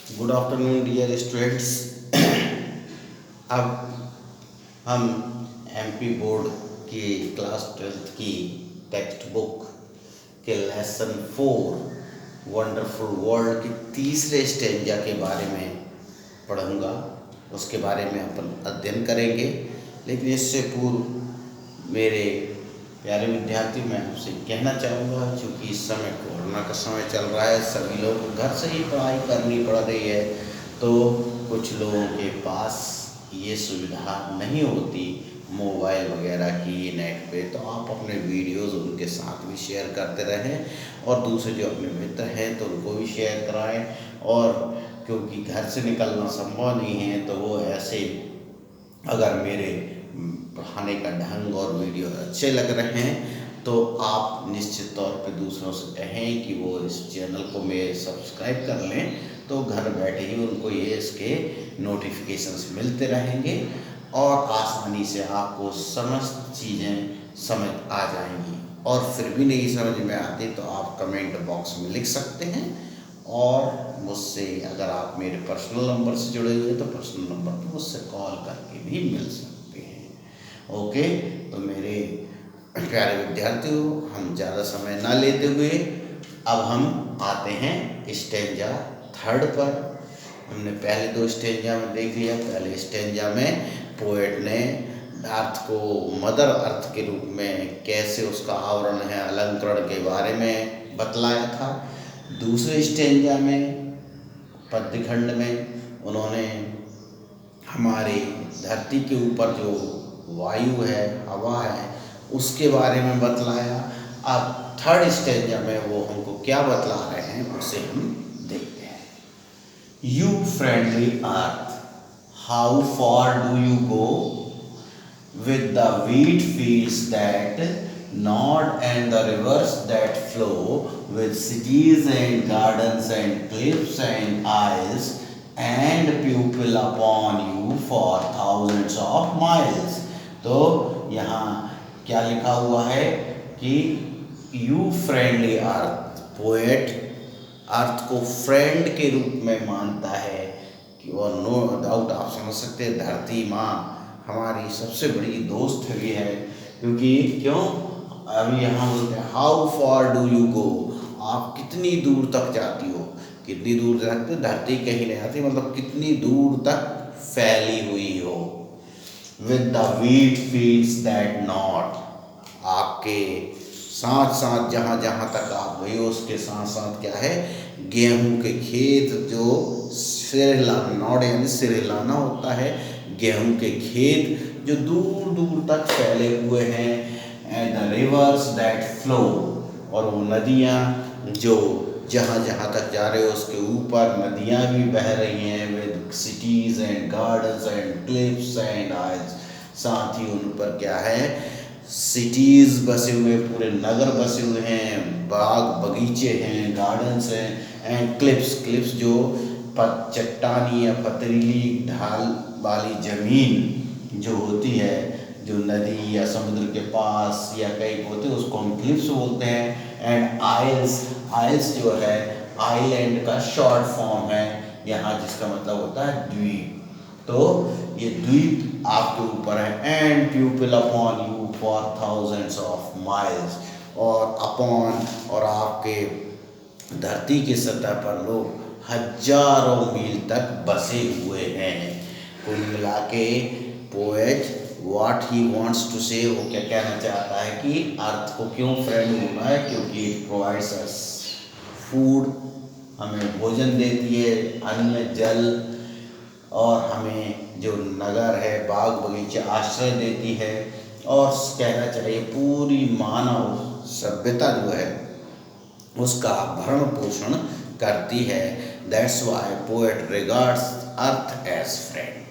Good afternoon dear students. अब हम MP board की क्लास 12th की टेक्स्ट बुक के लेसन 4 वंडरफुल वर्ल्ड के तीसरे स्टेंजा के बारे में पढ़ूंगा। उसके बारे में अपन अध्ययन करेंगे, लेकिन इससे पूर्व मेरे प्यारे विद्यार्थी, मैं आपसे कहना चाहूँगा, चूँकि इस समय कोरोना का समय चल रहा है, सभी लोग को घर से ही पढ़ाई करनी पड़ रही है, तो कुछ लोगों के पास ये सुविधा नहीं होती मोबाइल वगैरह की, नेट पे, तो आप अपने वीडियोज़ उनके साथ भी शेयर करते रहें और दूसरे जो अपने मित्र हैं तो उनको भी शेयर कराएं। और क्योंकि घर से निकलना संभव नहीं है, तो वो ऐसे अगर मेरे पढ़ाने का ढंग और वीडियो अच्छे लग रहे हैं तो आप निश्चित तौर पे दूसरों से कहें कि वो इस चैनल को मेरे सब्सक्राइब कर लें, तो घर बैठे ही उनको ये इसके नोटिफिकेशंस मिलते रहेंगे और आसानी से आपको समस्त चीज़ें समझ आ जाएंगी। और फिर भी नहीं समझ में आती तो आप कमेंट बॉक्स में लिख सकते हैं, और मुझसे अगर आप मेरे पर्सनल नंबर से जुड़े हुए हैं तो पर्सनल नंबर पर मुझसे कॉल करके भी मिल सकते हैं। ओके, तो मेरे प्यारे विद्यार्थियों, हम ज़्यादा समय ना लेते हुए अब हम आते हैं स्टेंजा 3 पर। हमने पहले 2 स्टेंजा में देख लिया। पहले स्टेंजा में पोएट ने अर्थ को मदर अर्थ के रूप में कैसे उसका आवरण है, अलंकरण के बारे में बतलाया था। दूसरे स्टेंजा में पद्यखंड में उन्होंने हमारी धरती के ऊपर जो वायु है, हवा है, उसके बारे में बतलाया। अब 3rd स्टेंजा में वो हमको क्या बतला रहे हैं उसे हम देखते हैं। You friendly earth, how far do you go with the wheat fields that nod and the rivers that flow, with cities and gardens and cliffs and isles, and pupil upon you for thousands of miles। तो यहाँ क्या लिखा हुआ है कि you friendly earth, poet earth को friend के रूप में मानता है कि, और नो डाउट आप समझ सकते हैं, धरती माँ हमारी सबसे बड़ी दोस्त भी है। क्योंकि क्यों, अभी यहाँ बोलते हैं how far do you go, आप कितनी दूर तक जाती हो। कितनी दूर तक, तो धरती कहीं नहीं आती, मतलब कितनी दूर तक फैली हुई हो। With the wheat fields that not, आपके साथ साथ जहाँ जहाँ तक आप गई हो उसके साथ साथ क्या है, गेहूं के खेत जो सिरहिलाना, नॉट यानी सिरहिलाना होता है, गेहूं के खेत जो दूर दूर तक फैले हुए हैं। And the reverse that flow, और वो नदियाँ जो जहाँ जहाँ तक जा रहे हो उसके ऊपर नदियाँ भी बह रही हैं। With cities and gardens and cliffs and isles, साथ ही उन पर क्या है, सिटीज़ बसे हुए, पूरे नगर बसे हुए हैं, बाग बगीचे हैं, गार्डन्स हैं, एंड क्लिफ्स, क्लिफ्स जो चट्टानी या पथरीली ढाल वाली ज़मीन जो होती है, जो नदी या समुद्र के पास या कहीं होते हैं, उसको हम क्लिफ्स बोलते हैं। एंड आइल्स, आइल्स जो है आइलैंड का शॉर्ट फॉर्म है यहाँ, जिसका मतलब होता है द्वीप। तो ये द्वीप आपके ऊपर है। And प्यूपिल upon you for thousands of miles, और अपॉन, और आपके धरती की सतह पर लोग हजारों मील तक बसे हुए हैं। कुल मिला के poet what he wants to say, वो क्या कहना चाहता है कि अर्थ को क्यों फ्रेंड होना है, क्योंकि इट प्रोवाइड्स अस फूड, हमें भोजन देती है, अन्न जल, और हमें जो नगर है, बाग बगीचे आश्रय देती है। और कहना चाहिए पूरी मानव सभ्यता जो है उसका भरण पोषण करती है। That's why poet regards earth as friend,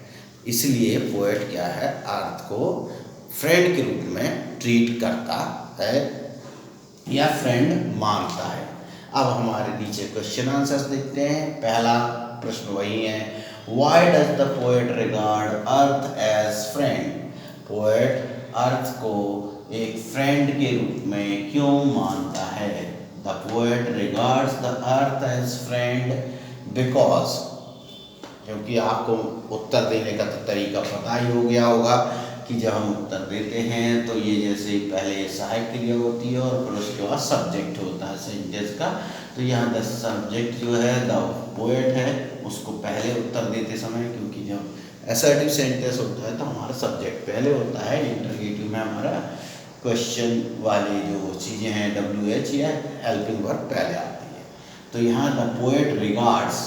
इसलिए पोएट क्या है, अर्थ को फ्रेंड के रूप में ट्रीट करता है या फ्रेंड मानता है। अब हमारे नीचे क्वेश्चन आंसर्स देखते हैं। पहला प्रश्न वही है, why does the poet regard earth as friend, poet earth को एक फ्रेंड के रूप में क्यों मानता है। The poet regards the earth as friend because क्योंकि आपको उत्तर देने का तो तरीका पता ही हो गया होगा कि जब हम उत्तर देते हैं तो ये जैसे पहले सहायक क्रिया होती है और फिर उसके बाद सब्जेक्ट होता है सेंटेंस का। तो यहाँ द सब्जेक्ट जो है द पोएट है, उसको पहले उत्तर देते समय, क्योंकि जब असर्टिव सेंटेंस होता है तो हमारा सब्जेक्ट पहले होता है। इंटरोगेटिव में हमारा क्वेश्चन वाली जो चीज़ें हैं WH या हेल्पिंग वर्ब पहले आती है। तो यहाँ द पोएट रिगार्ड्स,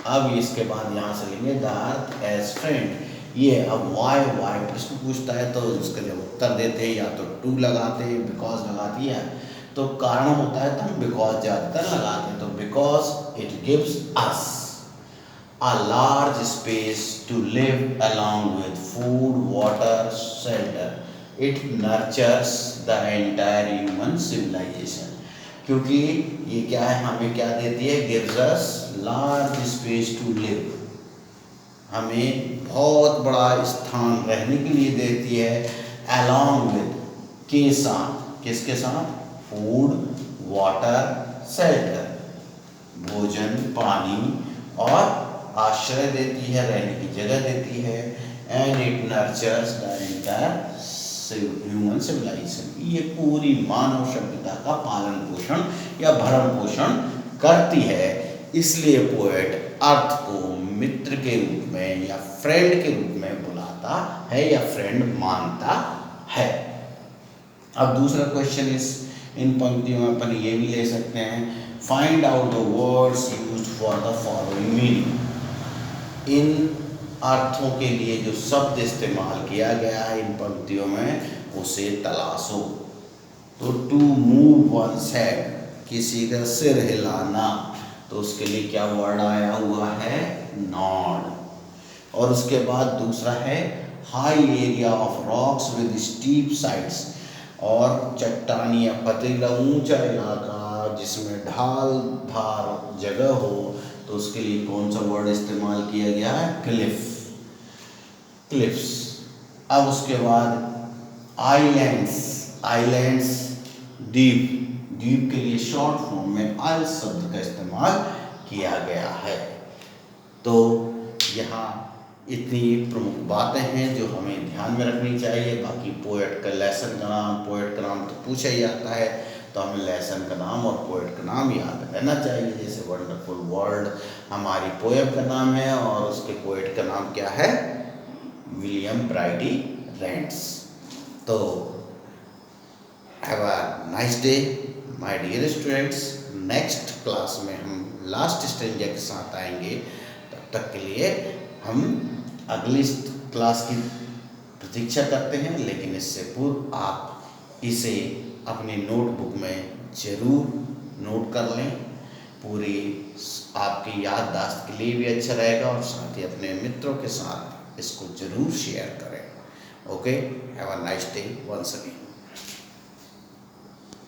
अब इसके बाद यहाँ से लेंगे द अर्थ एज फ्रेंड। ये अब वाई प्रश्न पूछता है तो उसका जब उत्तर देते हैं या तो टू लगाते हैं, बिकॉज लगाती है, तो कारण होता है तो हम बिकॉज ज़्यादातर लगाते हैं। तो because it gives us a large space to live along with food, water, shelter. It nurtures the entire human civilization. क्योंकि ये क्या है, हमें क्या देती है, gives us large space to live, हमें बहुत बड़ा स्थान रहने के लिए देती है। along with, के साथ, किसके साथ, food, water, shelter, भोजन, पानी और आश्रय देती है, रहने की जगह देती है। And it nurtures the entire human civilisation, ये पूरी मानव सभ्यता का पालन पोषण या भरण पोषण करती है। इसलिए पोएट अर्थ को मित्र के रूप में या फ्रेंड के रूप में बुलाता है या फ्रेंड मानता है। अब दूसरा क्वेश्चन इन पंक्तियों में अपन ये भी ले सकते हैं, find out the words used for the following meaning. इन अर्थों के लिए जो शब्द इस्तेमाल किया गया है इन पंक्तियों में, उसे तलाशो। तो टू मूव वन्स हेड, किसी का सिर हिलाना, तो उसके लिए क्या वर्ड आया हुआ है, नॉड। और उसके बाद दूसरा है high area of rocks with steep sides, और चट्टानी या पथरीला ऊंचा इलाका जिसमें ढाल धार जगह हो, तो उसके लिए कौन सा वर्ड इस्तेमाल किया गया है, क्लिफ्स। अब उसके बाद आइलैंड्स द्वीप के लिए शॉर्ट फॉर्म में आइल शब्द का इस्तेमाल किया गया है। तो यहाँ इतनी प्रमुख बातें हैं जो हमें ध्यान में रखनी चाहिए। बाकी पोएट का लेसन का नाम, पोएट का नाम तो पूछा ही आता है, तो हमें लेसन का नाम और पोएट का नाम याद रहना चाहिए। जैसे वंडरफुल वर्ल्ड हमारी पोएम का नाम है और उसके पोएट का नाम क्या है, विलियम ब्राइडी रेंट्स। तो have a nice day my dear students. Next class में हम लास्ट स्टेंजा के साथ आएंगे। तब तक के लिए हम अगली क्लास की प्रतीक्षा करते हैं, लेकिन इससे पूर्व आप इसे अपनी नोटबुक में ज़रूर नोट कर लें। पूरी आपकी याददाश्त के लिए भी अच्छा रहेगा और साथ ही अपने मित्रों के साथ इसको ज़रूर शेयर करें। Okay, have a nice day once again.